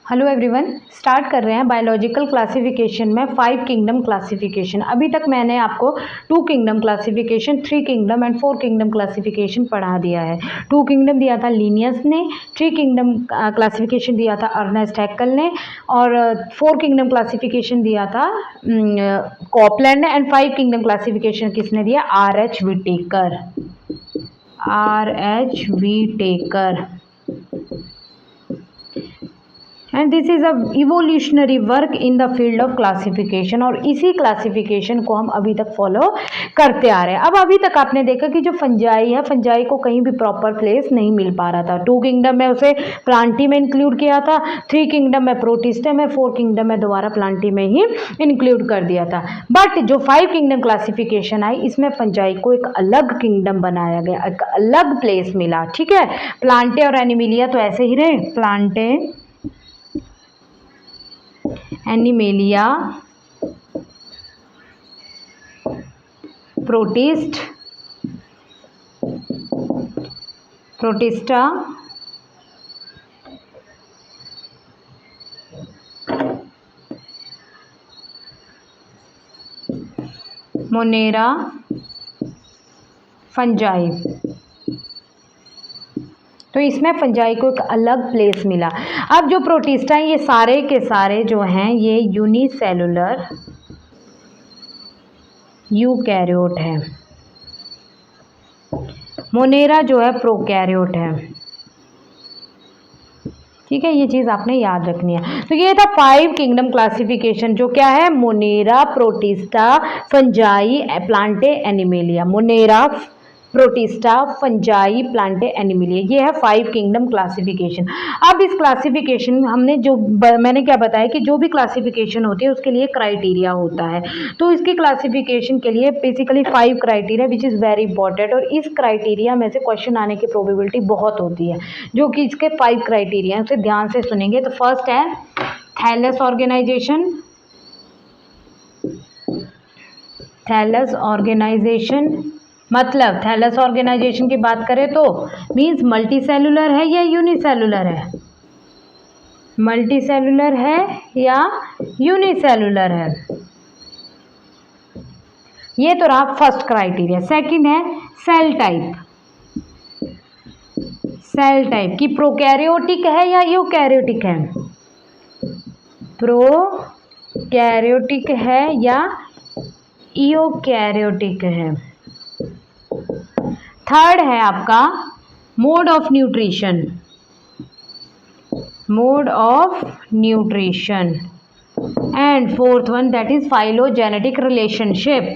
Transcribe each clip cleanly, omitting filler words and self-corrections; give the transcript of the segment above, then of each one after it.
Hello everyone, start कर रहे हैं बायोलॉजिकल क्लासिफिकेशन में 5 किंगडम क्लासिफिकेशन। अभी तक मैंने आपको 2 kingdom classification, 3 kingdom and 4 kingdom classification पढ़ा दिया है। 2 किंगडम दिया था लिनियस ने, 3 किंगडम क्लासिफिकेशन दिया था अर्नेस्ट हैक्कल ने और 4 किंगडम क्लासिफिकेशन दिया था कॉपलैंड ने एंड 5 किंगडम क्लासिफिकेशन किसने दिया? R H. Whittaker. R H. Whittaker and this is a evolutionary work in the field of classification. और इसी क्लासिफिकेशन को हम अभी तक फॉलो करते आ रहे हैं। अब अभी तक आपने देखा कि जो फंजाई है, फंजाई को कहीं भी प्रॉपर प्लेस नहीं मिल पा रहा था। 2 किंगडम में उसे प्लांटी में इंक्लूड किया था, 3 किंगडम में प्रोटिस्टा में, 4 किंगडम में दोबारा प्लांटी में ही इंक्लूड कर दिया था। बट जो 5 किंगडम क्लासिफिकेशन आई, इसमें फंजाई को एक अलग किंगडम बनाया गया, एक अलग प्लेस मिला। ठीक है, प्लांटे और एनिमिलिया तो ऐसे ही रहे, Plantae animalia, protist, protista, Monera, fungi. तो इसमें फंजाई को एक अलग प्लेस मिला। अब जो प्रोटिस्टा हैं, ये सारे के सारे जो हैं ये यूनिसेलुलर यूकैरियोट है। मोनेरा जो है प्रोकैरियोट है। ठीक है, ये चीज़ आपने याद रखनी है। तो ये था 5 किंगडम क्लासिफिकेशन, जो क्या है? Monera, protista, fungi, Plantae, animalia. Monera, protista, fungi, Plantae, Animalia, ये है 5 किंगडम क्लासिफिकेशन। अब इस क्लासिफिकेशन हमने जो मैंने क्या बताया कि जो भी क्लासिफिकेशन होती है उसके लिए क्राइटेरिया होता है। तो इसकी क्लासिफिकेशन के लिए basically 5 criteria which is very important, और इस क्राइटेरिया में से क्वेश्चन आने की प्रोबेबिलिटी बहुत होती है। जो कि इसके 5 क्राइटेरिया उसे ध्यान से सुनेंगे। तो फर्स्ट है थैलस ऑर्गेनाइजेशन। थैलस ऑर्गेनाइजेशन मतलब थैलस ऑर्गेनाइजेशन की बात करें तो मीन्स मल्टी सेलुलर है या यूनिसेलुलर है? मल्टी सेलुलर है या यूनिसेलुलर है? ये तो रहा फर्स्ट क्राइटेरिया। सेकंड है सेल टाइप। सेल टाइप की प्रोकैरियोटिक है या यूकैरियोटिक है? प्रोकैरियोटिक है या यूकैरियोटिक है? थर्ड है आपका mode of nutrition. Mode of nutrition and fourth one that is phylogenetic relationship.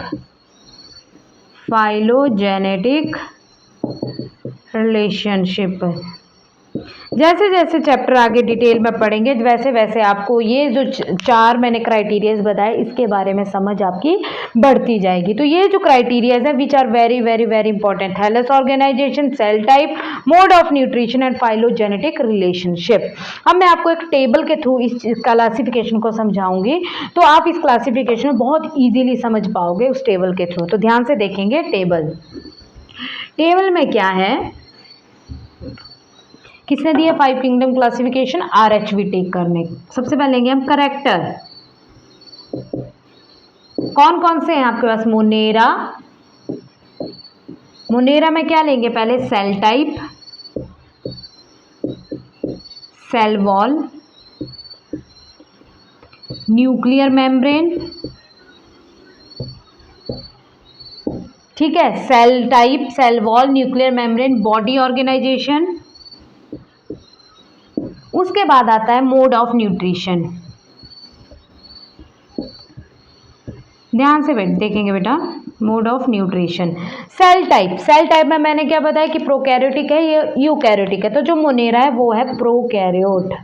Phylogenetic relationship. जैसे जैसे चैप्टर आगे डिटेल में पढ़ेंगे वैसे वैसे आपको ये जो 4 मैंने क्राइटेरियाज बताए इसके बारे में समझ आपकी बढ़ती जाएगी। तो ये जो क्राइटेरियाज है which are very very very important, thallus organisation, cell type, mode of nutrition and phylogenetic relationship. अब मैं आपको एक टेबल के थ्रू इस क्लासिफिकेशन को समझाऊंगी, तो आप इस क्लासिफिकेशन में बहुत ईजिली समझ पाओगे उस टेबल के थ्रू। तो ध्यान से देखेंगे टेबल। टेबल में क्या है, किसने दिया 5 किंगडम क्लासिफिकेशन? आर.एच. व्हिटेकर ने। सबसे पहले लेंगे हम करेक्टर। कौन कौन से हैं आपके पास? मोनेरा। मोनेरा में क्या लेंगे पहले? Cell type, cell wall, nuclear membrane. ठीक है, cell type, cell wall, nuclear membrane, body organisation. उसके बाद आता है मोड ऑफ न्यूट्रिशन। ध्यान से देखेंगे बेटा, mode of nutrition. Cell type, cell type में मैंने क्या बताया कि प्रोकैरियोटिक है या यूकैरियोटिक है? तो जो मोनेरा है वो है प्रोकैरियोट।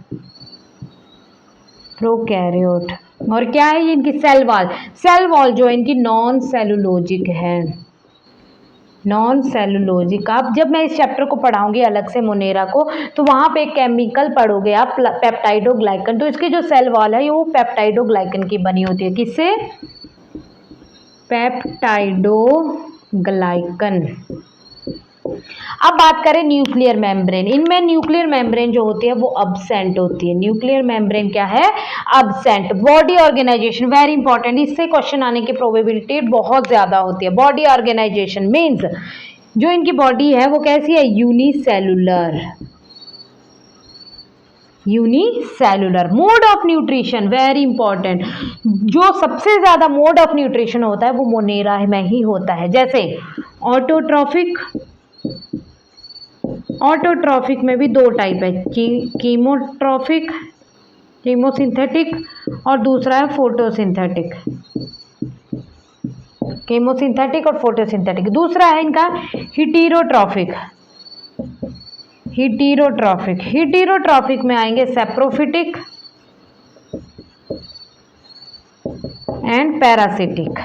प्रोकैरियोट। और क्या है ये इनकी? Cell wall. सेल वॉल जो है इनकी नॉन सेलुलोजिक है। Non cellulosic. आप जब मैं इस चैप्टर को पढ़ाऊंगी अलग से मोनेरा को, तो वहां पे एक केमिकल पढ़ोगे आप, पेप्टाइडोग्लाइकन। तो इसकी जो सेल वॉल है वो पेप्टाइडोग्लाइकन की बनी होती है। किससे? पेप्टाइडोग्लाइकन। अब बात करें न्यूक्लियर मेम्ब्रेन, इनमें न्यूक्लियर मेम्ब्रेन जो होती है वो अब्सेंट होती है। न्यूक्लियर मेम्ब्रेन क्या है? Absent. Body organisation very important, इससे क्वेश्चन आने की प्रोबेबिलिटी बहुत ज्यादा होती है। बॉडी ऑर्गेनाइजेशन मीन्स जो इनकी बॉडी है वो कैसी है? Unicellular. Unicellular. Mode of nutrition very important, जो सबसे ज्यादा मोड ऑफ न्यूट्रिशन होता है वो मोनेरा में ही होता है। जैसे ऑटोट्रॉफिक, ऑटोट्रॉफिक में भी दो टाइप है, कीमोट्रॉफिक, कीमोसिंथेटिक, और दूसरा है फोटोसिंथेटिक। कीमोसिंथेटिक और फोटोसिंथेटिक। दूसरा है इनका हिटीरोट्रॉफिक। हिटीरोट्रॉफिक, हिटीरोट्रॉफिक में आएंगे सेप्रोफिटिक एंड पैरासिटिक।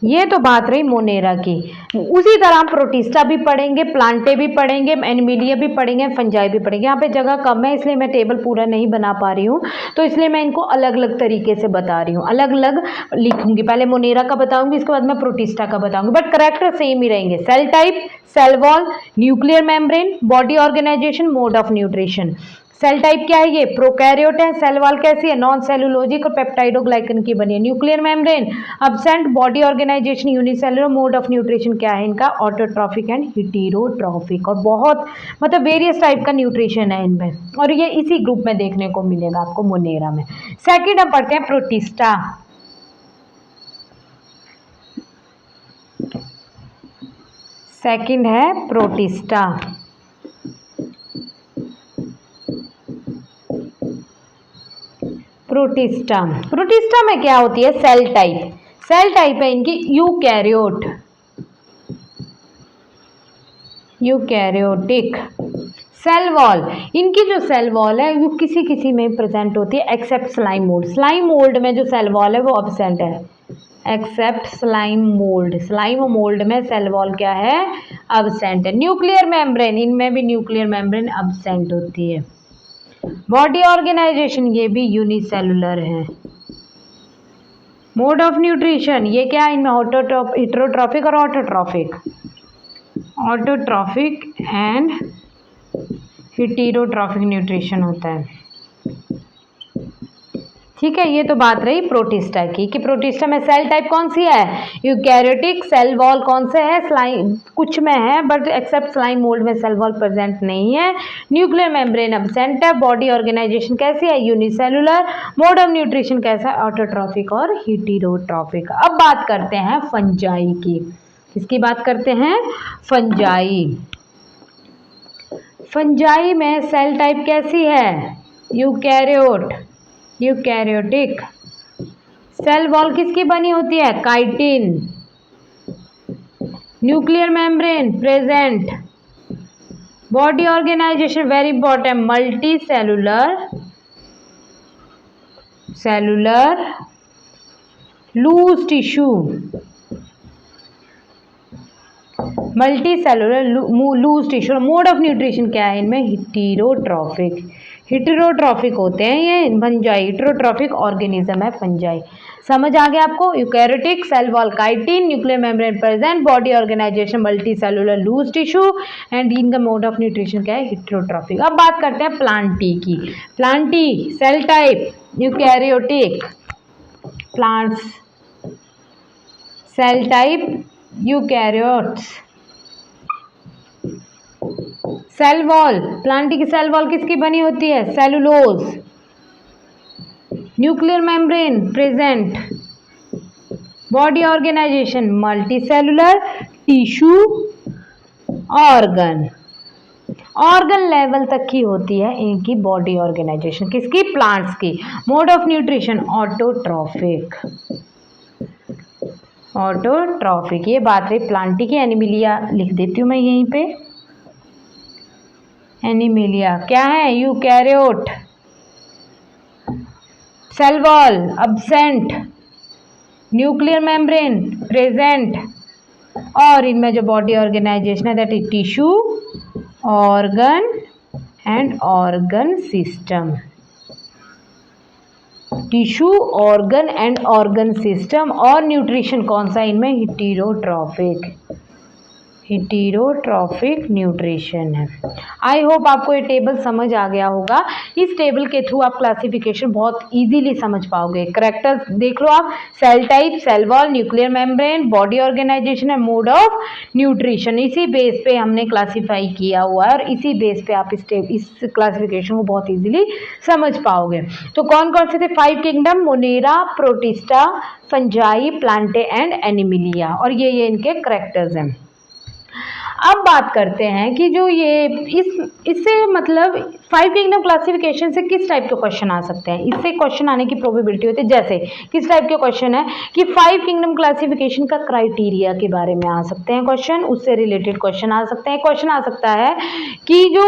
ये तो बात रही मोनेरा की। उसी तरह हम प्रोटिस्टा भी पढ़ेंगे, प्लांटे भी पढ़ेंगे, एनिमेलिया भी पढ़ेंगे, फंजाई भी पढ़ेंगे। यहाँ पे जगह कम है इसलिए मैं टेबल पूरा नहीं बना पा रही हूँ, तो इसलिए मैं इनको अलग अलग तरीके से बता रही हूँ, अलग अलग लिखूंगी। पहले मोनेरा का बताऊंगी, इसके बाद मैं प्रोटिस्टा का बताऊंगी, बट करेक्टर सेम ही रहेंगे। Cell type, cell wall, nuclear membrane, body organisation, mode of nutrition. Cell type क्या है? ये प्रोकैरियोट है। सेल वॉल कैसी है? नॉन सेलुलोजिक और पेप्टाइडोग्लाइकन की बनी है। Nuclear membrane absent. Body organisation unicellular. Mode of nutrition क्या है इनका? Autotrophic and heterotrophic. और बहुत मतलब वेरियस टाइप का न्यूट्रिशन है इनमें, और ये इसी ग्रुप में देखने को मिलेगा आपको मोनेरा में। सेकेंड हम पढ़ते हैं प्रोटिस्टा। सेकेंड है प्रोटिस्टा। प्रोटिस्टा, प्रोटिस्टा में क्या होती है? सेल टाइप, सेल टाइप है इनकी यूकैरियोट, यूकैरियोटिक। सेल वॉल, इनकी जो सेल वॉल है वो किसी किसी में प्रेजेंट होती है except slime mould. Slime mould में जो सेल वॉल है वो अब्सेंट है, except slime mould. Slime mould में सेल वॉल क्या है? अब्सेंट है। न्यूक्लियर मेम्ब्रेन, इनमें भी न्यूक्लियर मेम्ब्रेन अब्सेंट होती है। बॉडी ऑर्गेनाइजेशन ये भी यूनिसेलुलर है। मोड ऑफ न्यूट्रिशन ये क्या है इनमें? हिटरोट्रॉफिक और ऑटोट्रॉफिक, ऑटोट्रॉफिक एंड हिटीरोट्रॉफिक न्यूट्रिशन होता है। ठीक है, ये तो बात रही प्रोटिस्टा की कि प्रोटिस्टा में सेल टाइप कौन सी है? यूकैरियोटिक। सेल वॉल कौन से है? स्लाइम कुछ में है बट एक्सेप्ट स्लाइम मोल्ड में सेल वॉल प्रेजेंट नहीं है। न्यूक्लियर मेम्ब्रेन अब्सेंट है। बॉडी ऑर्गेनाइजेशन कैसी है? यूनिसेलुलर। मोड ऑफ न्यूट्रिशन कैसा है? ऑटोट्रॉफिक और हिटीरोट्रॉफिक। अब बात करते हैं फंजाई की। किसकी बात करते हैं? फंजाई। फंजाई में सेल टाइप कैसी है? Eukaryote, eukaryotic. सेल वॉल किसकी बनी होती है? Chitin. Nuclear membrane present. Body organisation very important, multi cellular, cellular loose tissue, multi cellular loose tissue. Mode of nutrition क्या है इनमें? हिटीरोट्रॉफिक। हिटेरोट्रॉफिक होते हैं ये फंजाई, हिटेरोट्रॉफिक ऑर्गेनिज्म है फंजाई। समझ आ गया आपको? Eukaryotic, cell wall chitin, nuclear membrane present, body organisation multi cellular loose tissue, and इनका मोड ऑफ न्यूट्रिशन क्या है? हिटेरोट्रॉफिक। अब बात करते हैं प्लांटी की। Plantae cell type eukaryotic, plants cell type eukaryotes. Cell wall, Plantae की सेल वॉल किसकी बनी होती है? Cellulose. Nuclear membrane present. Body organisation multi cellular tissue organ. Organ level तक की होती है इनकी बॉडी ऑर्गेनाइजेशन, किसकी? प्लांट्स की। Mode of nutrition autotrophic, autotrophic. ये बात रही प्लांटी की। एनिमिलिया लिख देती हूँ मैं यहीं पे। एनिमिलिया क्या है? Eukaryote. Cell wall absent, nuclear membrane present, और इनमें जो बॉडी ऑर्गेनाइजेशन है that is tissue, organ and organ system. Tissue, organ and organ system. और न्यूट्रिशन कौन सा इनमें? हिटेरोट्रॉफिक। हेटेरोट्रॉफिक न्यूट्रिशन है। आई होप आपको ये टेबल समझ आ गया होगा। इस टेबल के थ्रू आप क्लासिफिकेशन बहुत इजीली समझ पाओगे। करेक्टर्स देख लो आप, cell type, cell wall, nuclear membrane, body organisation and mode of nutrition, इसी बेस पे हमने क्लासीफाई किया हुआ है और इसी बेस पे आप इस क्लासिफिकेशन को बहुत इजीली समझ पाओगे। तो कौन कौन से थे 5 kingdom? Monera, protista, fungi, Plantae and Animalia, और ये इनके करेक्टर्स हैं। अब बात करते हैं कि जो ये इससे मतलब 5 किंगडम क्लासिफिकेशन से किस टाइप के क्वेश्चन आ सकते हैं, इससे क्वेश्चन आने की प्रोबेबिलिटी होती है। जैसे किस टाइप के क्वेश्चन है कि 5 किंगडम क्लासिफिकेशन का क्राइटेरिया के बारे में आ सकते हैं क्वेश्चन, उससे रिलेटेड क्वेश्चन आ सकते हैं। क्वेश्चन आ सकता है कि जो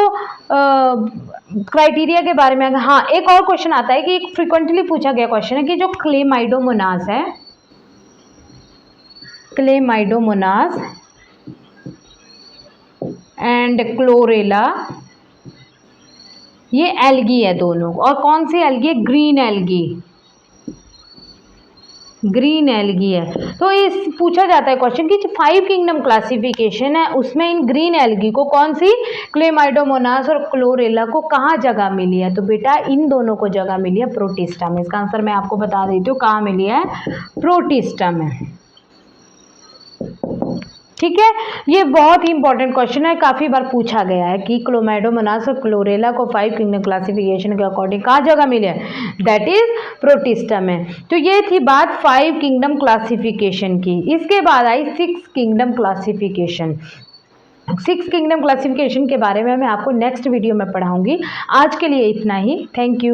क्राइटेरिया के बारे में, हाँ एक और क्वेश्चन आता है कि एक फ्रिक्वेंटली पूछा गया क्वेश्चन है कि जो क्लेमाइडोमोनास है, क्लेमाइडोमोनास एंड क्लोरेला, ये एल्गी है दोनों, और कौन सी एल्गी है? ग्रीन एल्गी, ग्रीन एल्गी है। तो इस पूछा जाता है क्वेश्चन कि 5 किंगडम क्लासिफिकेशन है, उसमें इन ग्रीन एल्गी को कौन सी, क्लेमाइडोमोनास और क्लोरेला को कहाँ जगह मिली है? तो बेटा इन दोनों को जगह मिली है प्रोटिस्टा में। इसका आंसर मैं आपको बता देती हूँ, कहाँ मिली है? प्रोटिस्टा में। ठीक है, ये बहुत ही इंपॉर्टेंट क्वेश्चन है, काफ़ी बार पूछा गया है कि क्लेमाइडोमोनास और क्लोरेला को 5 किंगडम क्लासिफिकेशन के अकॉर्डिंग कहाँ जगह मिले है? दैट इज प्रोटिस्टा में। तो ये थी बात 5 किंगडम क्लासिफिकेशन की। इसके बाद आई 6 किंगडम क्लासिफिकेशन। 6 किंगडम क्लासिफिकेशन के बारे में मैं आपको नेक्स्ट वीडियो में पढ़ाऊंगी। आज के लिए इतना ही, थैंक यू।